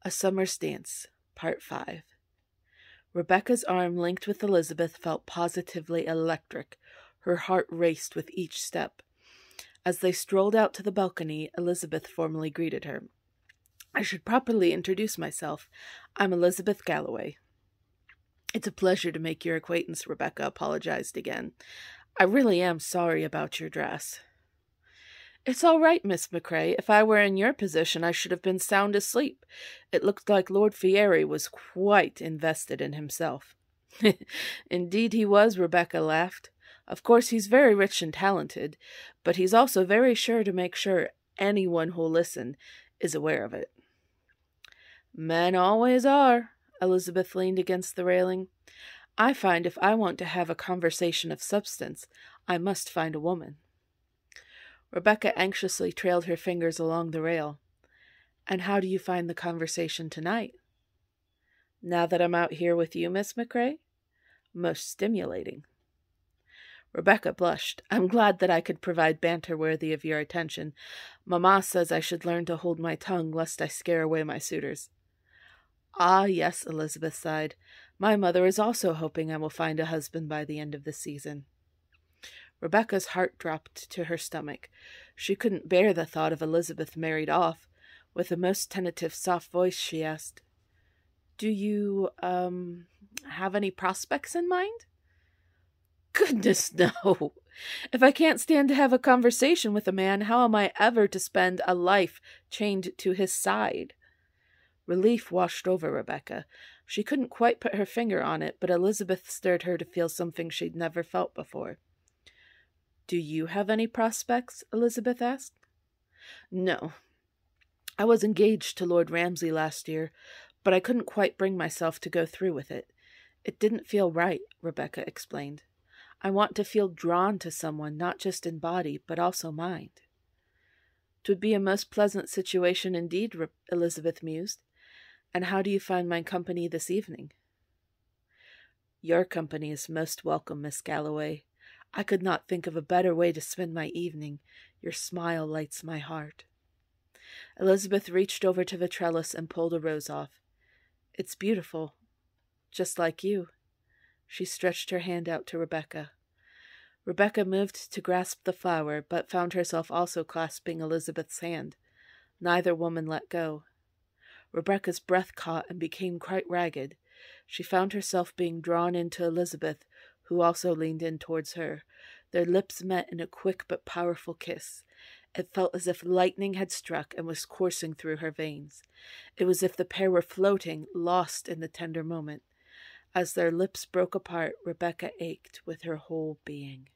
A Summer's Dance, Part 5. Rebecca's arm linked with Elizabeth felt positively electric. Her heart raced with each step. As they strolled out to the balcony, Elizabeth formally greeted her. "I should properly introduce myself. I'm Elizabeth Galloway." "It's a pleasure to make your acquaintance," Rebecca apologized again. "I really am sorry about your dress." "It's all right, Miss McCrae. If I were in your position, I should have been sound asleep. It looked like Lord Fieri was quite invested in himself." "Indeed he was," Rebecca laughed. "Of course he's very rich and talented, but he's also very sure to make sure anyone who'll listen is aware of it." "Men always are." Elizabeth leaned against the railing. "I find if I want to have a conversation of substance, I must find a woman." Rebecca anxiously trailed her fingers along the rail. "And how do you find the conversation tonight?" "Now that I'm out here with you, Miss McCrae?" "Most stimulating." Rebecca blushed. "I'm glad that I could provide banter worthy of your attention. Mamma says I should learn to hold my tongue lest I scare away my suitors." "Ah, yes," Elizabeth sighed. "My mother is also hoping I will find a husband by the end of the season." Rebecca's heart dropped to her stomach. She couldn't bear the thought of Elizabeth married off. With a most tentative, soft voice, she asked, "Do you, have any prospects in mind?" "Goodness, no! If I can't stand to have a conversation with a man, how am I ever to spend a life chained to his side?" Relief washed over Rebecca. She couldn't quite put her finger on it, but Elizabeth stirred her to feel something she'd never felt before. "Do you have any prospects?" Elizabeth asked. "No. I was engaged to Lord Ramsay last year, but I couldn't quite bring myself to go through with it. It didn't feel right," Rebecca explained. "I want to feel drawn to someone, not just in body, but also mind." "'Twould be a most pleasant situation indeed," Elizabeth mused. "And how do you find my company this evening?" "Your company is most welcome, Miss Galloway. I could not think of a better way to spend my evening. Your smile lights my heart." Elizabeth reached over to the trellis and pulled a rose off. "It's beautiful, just like you." She stretched her hand out to Rebecca. Rebecca moved to grasp the flower, but found herself also clasping Elizabeth's hand. Neither woman let go. Rebecca's breath caught and became quite ragged. She found herself being drawn into Elizabeth, who also leaned in towards her. Their lips met in a quick but powerful kiss. It felt as if lightning had struck and was coursing through her veins. It was as if the pair were floating, lost in the tender moment. As their lips broke apart, Rebecca ached with her whole being.